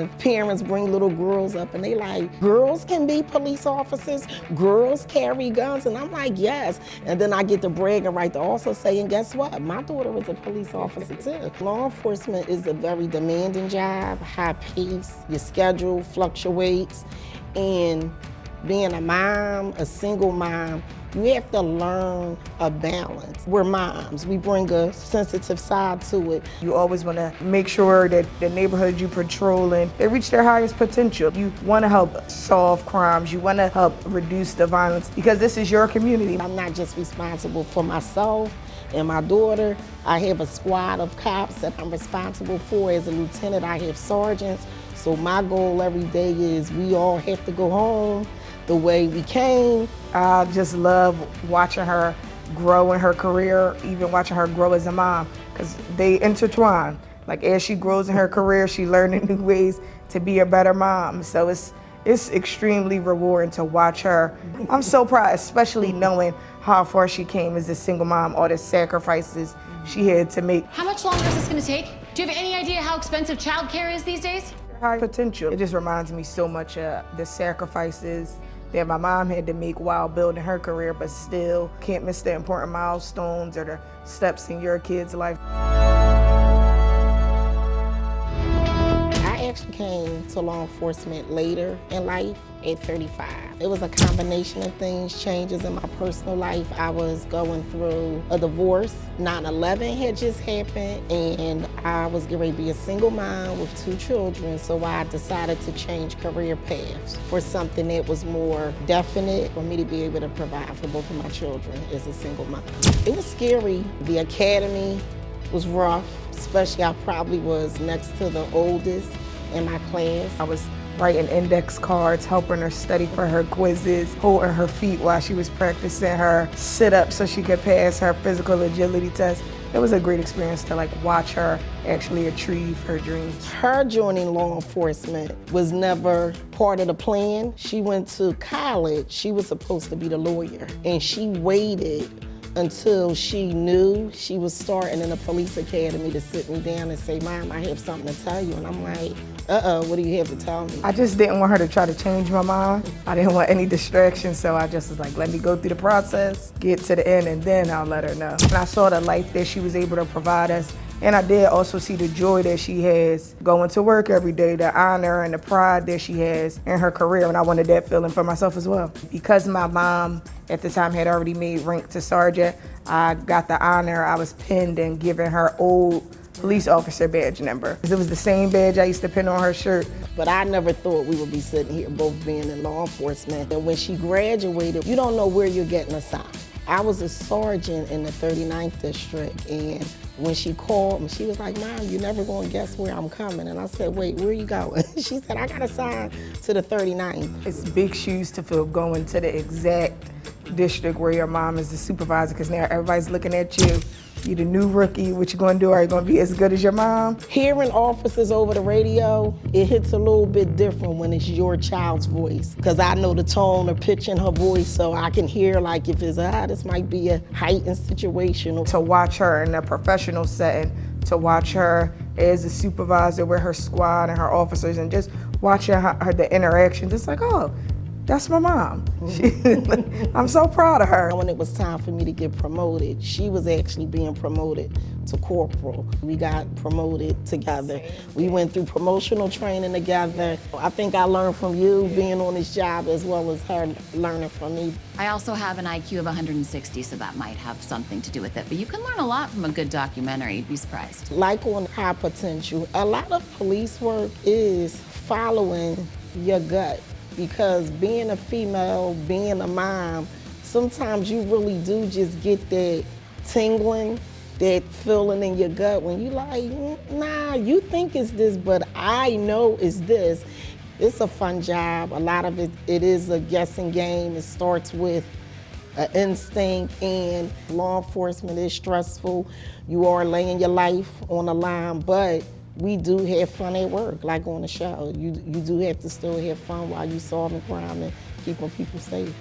the parents bring little girls up and they like, girls can be police officers, girls carry guns, and I'm like, yes. And then I get the bragging right to also say, and guess what? My daughter was a police officer too. Law enforcement is a very demanding job, high pace, your schedule fluctuates, and being a mom, a single mom, you have to learn a balance. We're moms, we bring a sensitive side to it. You always want to make sure that the neighborhood you patrolling, they reach their highest potential. You want to help solve crimes, you want to help reduce the violence, because this is your community. I'm not just responsible for myself and my daughter. I have a squad of cops that I'm responsible for. As a lieutenant, I have sergeants. So my goal every day is we all have to go home the way we came. I just love watching her grow in her career, even watching her grow as a mom, because they intertwine. Like as she grows in her career, she learning new ways to be a better mom. So it's extremely rewarding to watch her. I'm so proud, especially knowing how far she came as a single mom, all the sacrifices she had to make. How much longer is this gonna take? Do you have any idea how expensive childcare is these days? High potential. It just reminds me so much of the sacrifices that my mom had to make while building her career, but still can't miss the important milestones or the steps in your kid's life. I actually came to law enforcement later in life at 35. It was a combination of things, changes in my personal life. I was going through a divorce. 9/11 had just happened, and I was getting ready to be a single mom with 2 children, so I decided to change career paths for something that was more definite for me to be able to provide for both of my children as a single mom. It was scary. The academy was rough, especially I probably was next to the oldest in my class. I was writing index cards, helping her study for her quizzes, holding her feet while she was practicing her sit-ups so she could pass her physical agility test. It was a great experience to watch her actually achieve her dreams. Her joining law enforcement was never part of the plan. She went to college. She was supposed to be the lawyer, and she waited until she knew she was starting in a police academy to sit me down and say, Mom, I have something to tell you. And I'm like, what do you have to tell me? I just didn't want her to try to change my mind. I didn't want any distractions, so I just was like, let me go through the process, get to the end, and then I'll let her know. And I saw the life that she was able to provide us, and I did also see the joy that she has going to work every day, the honor and the pride that she has in her career, and I wanted that feeling for myself as well. Because my mom at the time had already made rank to sergeant, I got the honor. I was pinned and given her old police officer badge number. It was the same badge I used to pin on her shirt. But I never thought we would be sitting here both being in law enforcement. And when she graduated, you don't know where you're getting assigned. I was a sergeant in the 39th district, and when she called me, she was like, Mom, you're never gonna guess where I'm coming. And I said, wait, where you going? She said, I got assigned to the 39th. It's big shoes to fill going to the exact district where your mom is the supervisor, because now everybody's looking at you. You're the new rookie, what you gonna do? Are you gonna be as good as your mom? Hearing officers over the radio, it hits a little bit different when it's your child's voice, because I know the tone or pitch in her voice, so I can hear like if it's, this might be a heightened situation. To watch her in a professional setting, to watch her as a supervisor with her squad and her officers, and just watching her the interactions, it's like, oh, that's my mom. I'm so proud of her. When it was time for me to get promoted, she was actually being promoted to corporal. We got promoted together. We went through promotional training together. I think I learned from you being on this job as well as her learning from me. I also have an IQ of 160, so that might have something to do with it. But you can learn a lot from a good documentary, you'd be surprised. Like on High Potential, a lot of police work is following your gut. Because being a female, being a mom, sometimes you really do just get that tingling, that feeling in your gut when you like, nah, you think it's this, but I know it's this. It's a fun job. A lot of it is a guessing game. It starts with an instinct, and law enforcement is stressful. You are laying your life on the line, but we do have fun at work, like on the show. You do have to still have fun while you're solving crime and keeping people safe.